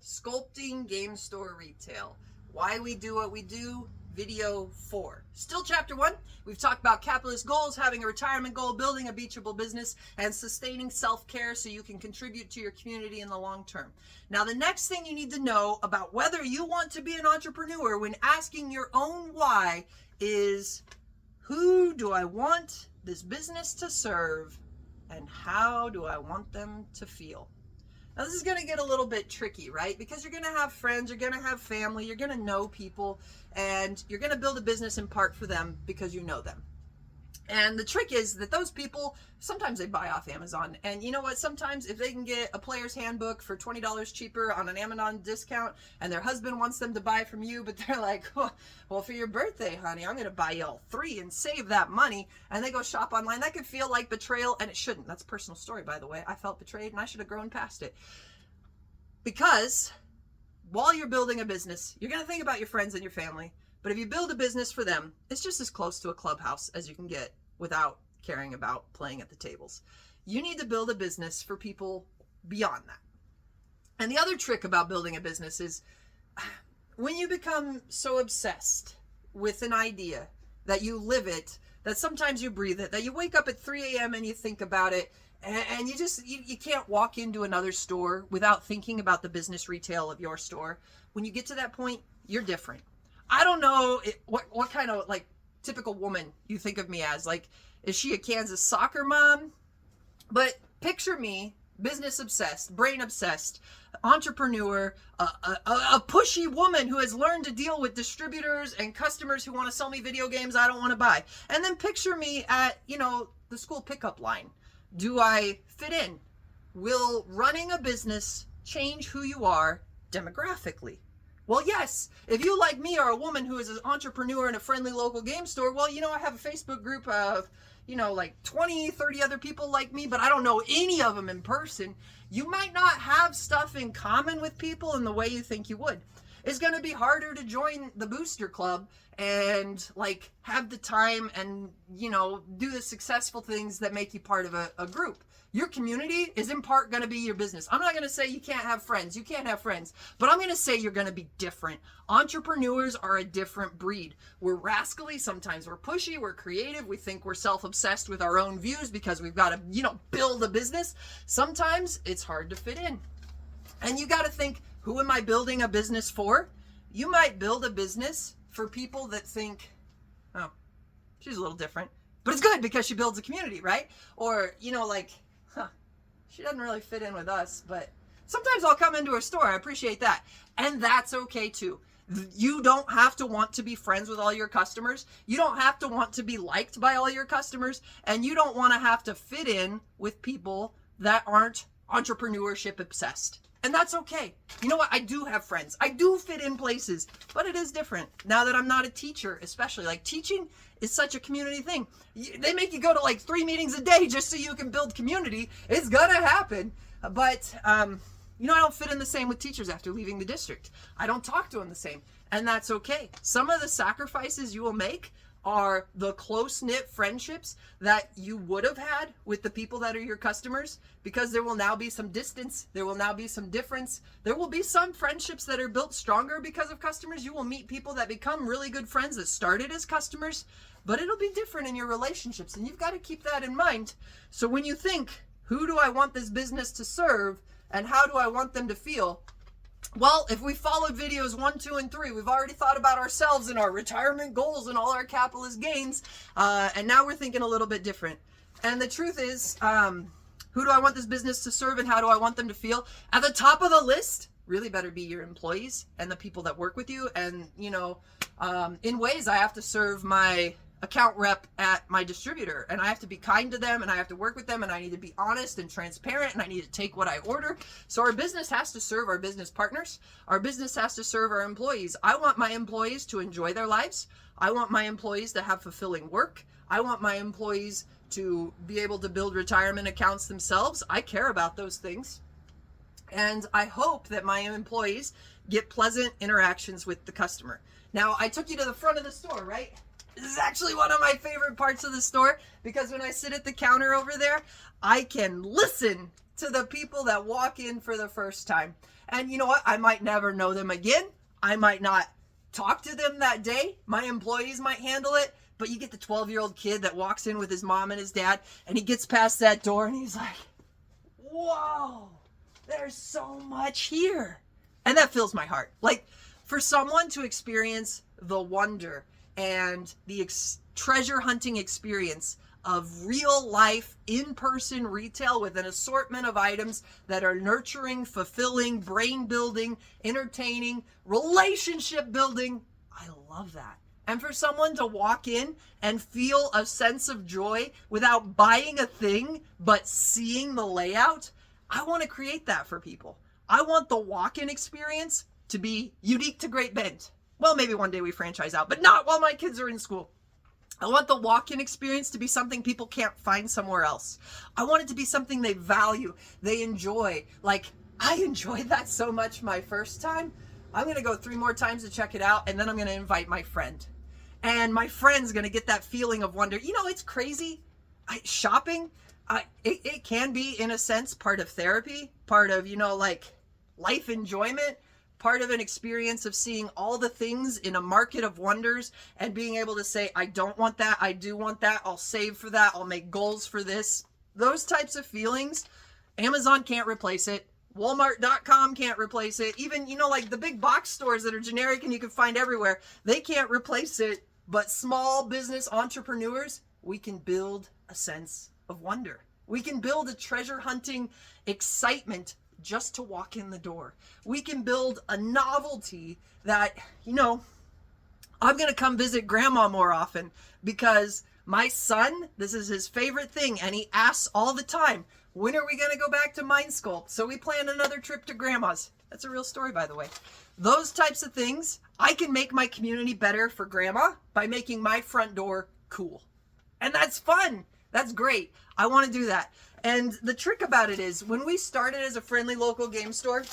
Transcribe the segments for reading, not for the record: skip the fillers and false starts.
Sculpting Game Store Retail. Why we do what we do, video 4. Still chapter 1. We've talked about capitalist goals, having a retirement goal, building a beachable business, and sustaining self-care so you can contribute to your community in the long term. Now, the next thing you need to know about whether you want to be an entrepreneur when asking your own why is, who do I want this business to serve, and how do I want them to feel? Now, this is going to get a little bit tricky, right? Because you're going to have friends, you're going to have family, you're going to know people, and you're going to build a business in part for them because you know them. And the trick is that those people, sometimes they buy off Amazon. And you know what? Sometimes if they can get a player's handbook for $20 cheaper on an Amazon discount, and their husband wants them to buy from you, but they're like, oh, well, for your birthday, honey, I'm going to buy you all 3 and save that money. And they go shop online. That could feel like betrayal, and it shouldn't. That's a personal story, by the way. I felt betrayed, and I should have grown past it. Because while you're building a business, you're going to think about your friends and your family. But if you build a business for them, it's just as close to a clubhouse as you can get without caring about playing at the tables. You need to build a business for people beyond that. And the other trick about building a business is when you become so obsessed with an idea that you live it, that sometimes you breathe it, that you wake up at 3 a.m. and you think about it, and you can't walk into another store without thinking about the business retail of your store. When you get to that point, you're different. I don't know what kind of like typical woman you think of me as. Like, is she a Kansas soccer mom? But picture me, business obsessed, brain obsessed, entrepreneur, a pushy woman who has learned to deal with distributors and customers who want to sell me video games I don't want to buy. And then picture me at, the school pickup line. Do I fit in? Will running a business change who you are demographically? Well, yes. If you, like me, are a woman who is an entrepreneur in a friendly local game store, well, I have a Facebook group of, like 20, 30 other people like me, but I don't know any of them in person. You might not have stuff in common with people in the way you think you would. It's going to be harder to join the booster club and have the time and, do the successful things that make you part of a group. Your community is in part going to be your business. I'm not going to say you can't have friends. You can't have friends. But I'm going to say you're going to be different. Entrepreneurs are a different breed. We're rascally. Sometimes we're pushy. We're creative. We think we're self-obsessed with our own views because we've got to, build a business. Sometimes it's hard to fit in. And you got to think, who am I building a business for? You might build a business for people that think, oh, she's a little different. But it's good because she builds a community, right? Or, she doesn't really fit in with us, but sometimes I'll come into her store. I appreciate that. And that's okay too. You don't have to want to be friends with all your customers. You don't have to want to be liked by all your customers. And you don't want to have to fit in with people that aren't entrepreneurship obsessed. And that's okay. You know what? I do have friends. I do fit in places, but it is different now that I'm not a teacher, especially. Teaching is such a community thing. They make you go to 3 meetings a day just so you can build community. It's gonna happen. But, I don't fit in the same with teachers after leaving the district. I don't talk to them the same. And that's okay. Some of the sacrifices you will make are the close-knit friendships that you would have had with the people that are your customers, because there will now be some distance. There will now be some difference. There will be some friendships that are built stronger because of customers. You will meet people that become really good friends that started as customers, but it'll be different in your relationships, and you've got to keep that in mind. So when you think, who do I want this business to serve, and how do I want them to feel? Well, if we followed videos 1, 2, and 3, we've already thought about ourselves and our retirement goals and all our capitalist gains, and now we're thinking a little bit different. And the truth is, who do I want this business to serve, and how do I want them to feel? At the top of the list really better be your employees and the people that work with you. And, in ways I have to serve my account rep at my distributor, and I have to be kind to them, and I have to work with them, and I need to be honest and transparent, and I need to take what I order. So our business has to serve our business partners. Our business has to serve our employees. I want my employees to enjoy their lives. I want my employees to have fulfilling work. I want my employees to be able to build retirement accounts themselves. I care about those things. And I hope that my employees get pleasant interactions with the customer. Now, I took you to the front of the store, right? This is actually one of my favorite parts of the store, because when I sit at the counter over there, I can listen to the people that walk in for the first time. And you know what? I might never know them again. I might not talk to them that day. My employees might handle it. But you get the 12-year-old kid that walks in with his mom and his dad, and he gets past that door and he's like, whoa, there's so much here. And that fills my heart. Like, for someone to experience the wonder and the treasure hunting experience of real life in-person retail with an assortment of items that are nurturing, fulfilling, brain building, entertaining, relationship building, I love that. And for someone to walk in and feel a sense of joy without buying a thing, but seeing the layout, I want to create that for people. I want the walk-in experience to be unique to Great Bend. Well, maybe one day we franchise out, but not while my kids are in school. I want the walk-in experience to be something people can't find somewhere else. I want it to be something they value, they enjoy. Like, I enjoyed that so much my first time. I'm going to go 3 more times to check it out, and then I'm going to invite my friend. And my friend's going to get that feeling of wonder. You know, it's crazy. Shopping, it can be, in a sense, part of therapy, part of, you know, like life enjoyment, part of an experience of seeing all the things in a market of wonders and being able to say, I don't want that, I do want that, I'll save for that, I'll make goals for this. Those types of feelings, Amazon can't replace it. Walmart.com can't replace it. Even, you know, like the big box stores that are generic and you can find everywhere, they can't replace it. But small business entrepreneurs, we can build a sense of wonder. We can build a treasure hunting excitement just to walk in the door. We can build a novelty that, you know, I'm going to come visit grandma more often because my son, this is his favorite thing, and he asks all the time, when are we going to go back to Mind Sculpt? So we plan another trip to grandma's. That's a real story, by the way. Those types of things, I can make my community better for grandma by making my front door cool. And that's fun. That's great. I want to do that. And the trick about it is, when we started as a friendly local game store,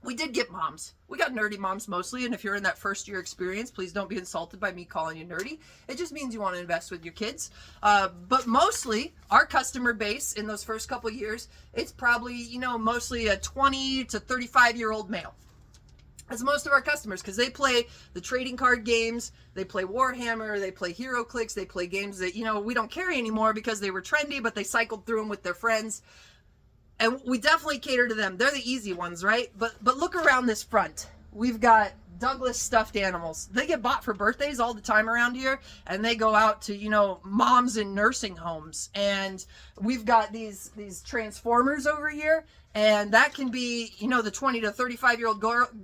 we did get moms. We got nerdy moms mostly, and if you're in that first year experience, please don't be insulted by me calling you nerdy. It just means you want to invest with your kids. But mostly, our customer base in those first couple years, it's probably, you know, mostly a 20 to 35-year-old male. That's most of our customers, because they play the trading card games, they play Warhammer, they play HeroClix, they play games that, you know, we don't carry anymore because they were trendy, but they cycled through them with their friends. And we definitely cater to them. They're the easy ones, right? But look around this front. We've got Douglas stuffed animals. They get bought for birthdays all the time around here, and they go out to, you know, moms in nursing homes. And we've got these Transformers over here, and that can be, you know, the 20 to 35-year-old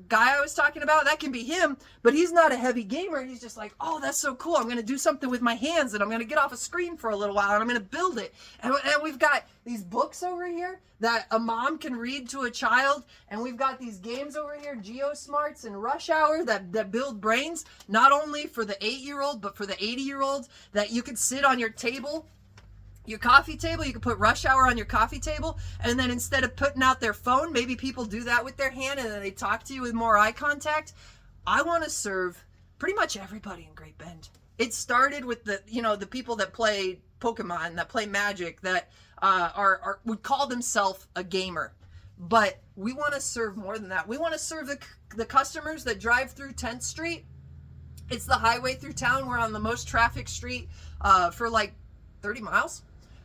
guy I was talking about. That can be him, but he's not a heavy gamer. He's just like, oh, that's so cool. I'm going to do something with my hands, and I'm going to get off a screen for a little while, and I'm going to build it. And we've got these books over here that a mom can read to a child, and we've got these games over here, GeoSmarts and Rush Hour, that build brains, not only for the 8-year-old, but for the 80-year-old, that you could sit on your table, your coffee table. You can put Rush Hour on your coffee table, and then instead of putting out their phone, maybe people do that with their hand and then they talk to you with more eye contact. I want to serve pretty much everybody in Great Bend. It started with the, you know, the people that play Pokemon, that play Magic, that would call themselves a gamer. But we want to serve more than that. We want to serve the customers that drive through 10th Street. It's the highway through town. We're on the most traffic street for like 30 miles.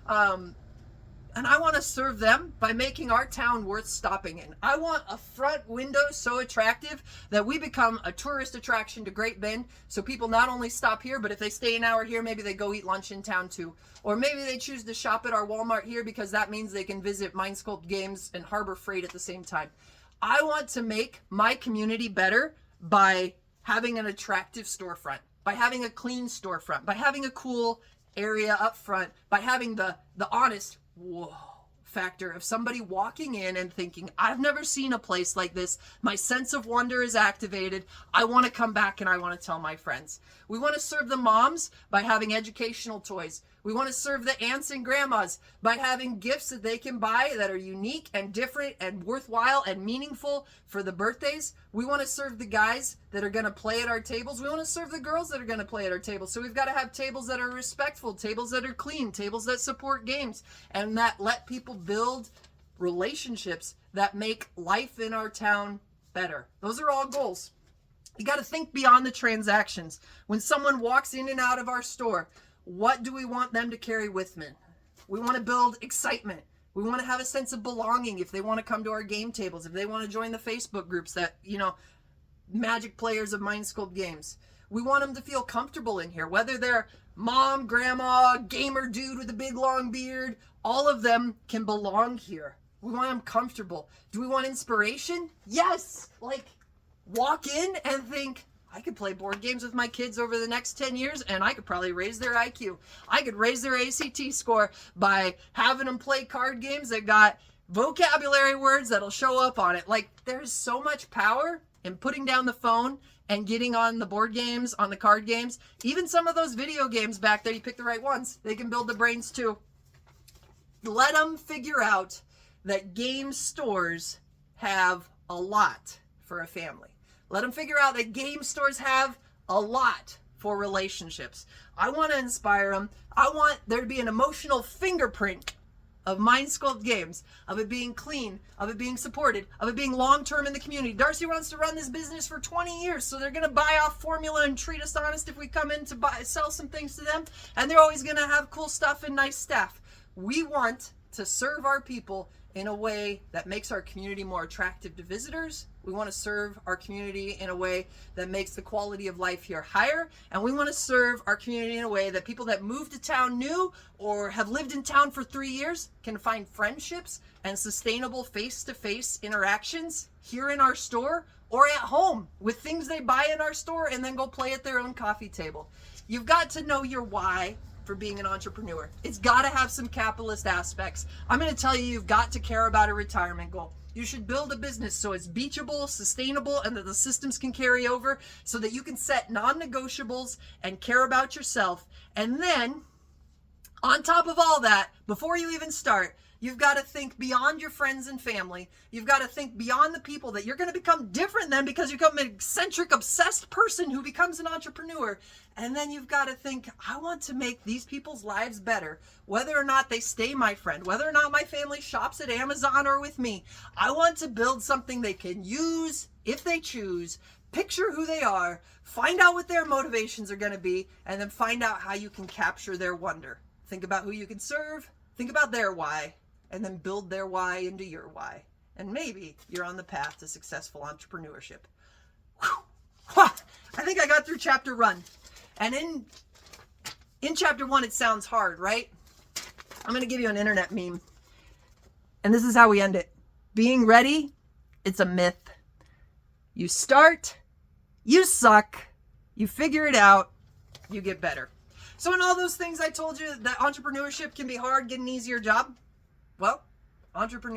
And I want to serve them by making our town worth stopping in. I want a front window so attractive that we become a tourist attraction to Great Bend, so people not only stop here, but if they stay an hour here, maybe they go eat lunch in town too. Or maybe they choose to shop at our Walmart here because that means they can visit Mind Sculpt Games and Harbor Freight at the same time. I want to make my community better by having an attractive storefront, by having a clean storefront, by having a cool area up front, by having the honest whoa factor of somebody walking in and thinking, I've never seen a place like this. My sense of wonder is activated. I want to come back and I want to tell my friends. We want to serve the moms by having educational toys. We want to serve the aunts and grandmas by having gifts that they can buy that are unique and different and worthwhile and meaningful for the birthdays. We want to serve the guys that are going to play at our tables. We want to serve the girls that are going to play at our tables. So we've got to have tables that are respectful, tables that are clean, tables that support games, and that let people build relationships that make life in our town better. Those are all goals. You got to think beyond the transactions. When someone walks in and out of our store, what do we want them to carry with them? We want to build excitement. We want to have a sense of belonging if they want to come to our game tables, if they want to join the Facebook groups that, Magic players of Mind Sculpt games. We want them to feel comfortable in here, whether they're mom, grandma, gamer dude with a big long beard, all of them can belong here. We want them comfortable. Do we want inspiration? Yes. Like, walk in and think, I could play board games with my kids over the next 10 years and I could probably raise their IQ. I could raise their ACT score by having them play card games that got vocabulary words that'll show up on it. Like, there's so much power in putting down the phone and getting on the board games, on the card games. Even some of those video games back there, you pick the right ones. They can build the brains too. Let them figure out that game stores have a lot for a family. Let them figure out that game stores have a lot for relationships. I want to inspire them. I want there to be an emotional fingerprint of Mind Sculpt games, of it being clean, of it being supported, of it being long-term in the community. Darcy wants to run this business for 20 years, so they're going to buy off formula and treat us honest if we come in to sell some things to them, and they're always going to have cool stuff and nice staff. We want to serve our people in a way that makes our community more attractive to visitors. We want to serve our community in a way that makes the quality of life here higher. And we want to serve our community in a way that people that move to town new or have lived in town for 3 years can find friendships and sustainable face-to-face interactions here in our store or at home with things they buy in our store and then go play at their own coffee table. You've got to know your why for being an entrepreneur. It's got to have some capitalist aspects. I'm going to tell you, you've got to care about a retirement goal. You should build a business so it's beachable, sustainable, and that the systems can carry over so that you can set non-negotiables and care about yourself. And then, on top of all that, before you even start, you've got to think beyond your friends and family. You've got to think beyond the people that you're going to become different than because you become an eccentric, obsessed person who becomes an entrepreneur. And then you've got to think, I want to make these people's lives better, whether or not they stay my friend, whether or not my family shops at Amazon or with me. I want to build something they can use if they choose, picture who they are, find out what their motivations are going to be, and then find out how you can capture their wonder. Think about who you can serve, think about their why, and then build their why into your why. And maybe you're on the path to successful entrepreneurship. Whew. I think I got through chapter 1. And in chapter 1, it sounds hard, right? I'm going to give you an internet meme. And this is how we end it. Being ready, it's a myth. You start, you suck, you figure it out, you get better. So in all those things I told you that entrepreneurship can be hard, get an easier job, well, entrepreneurship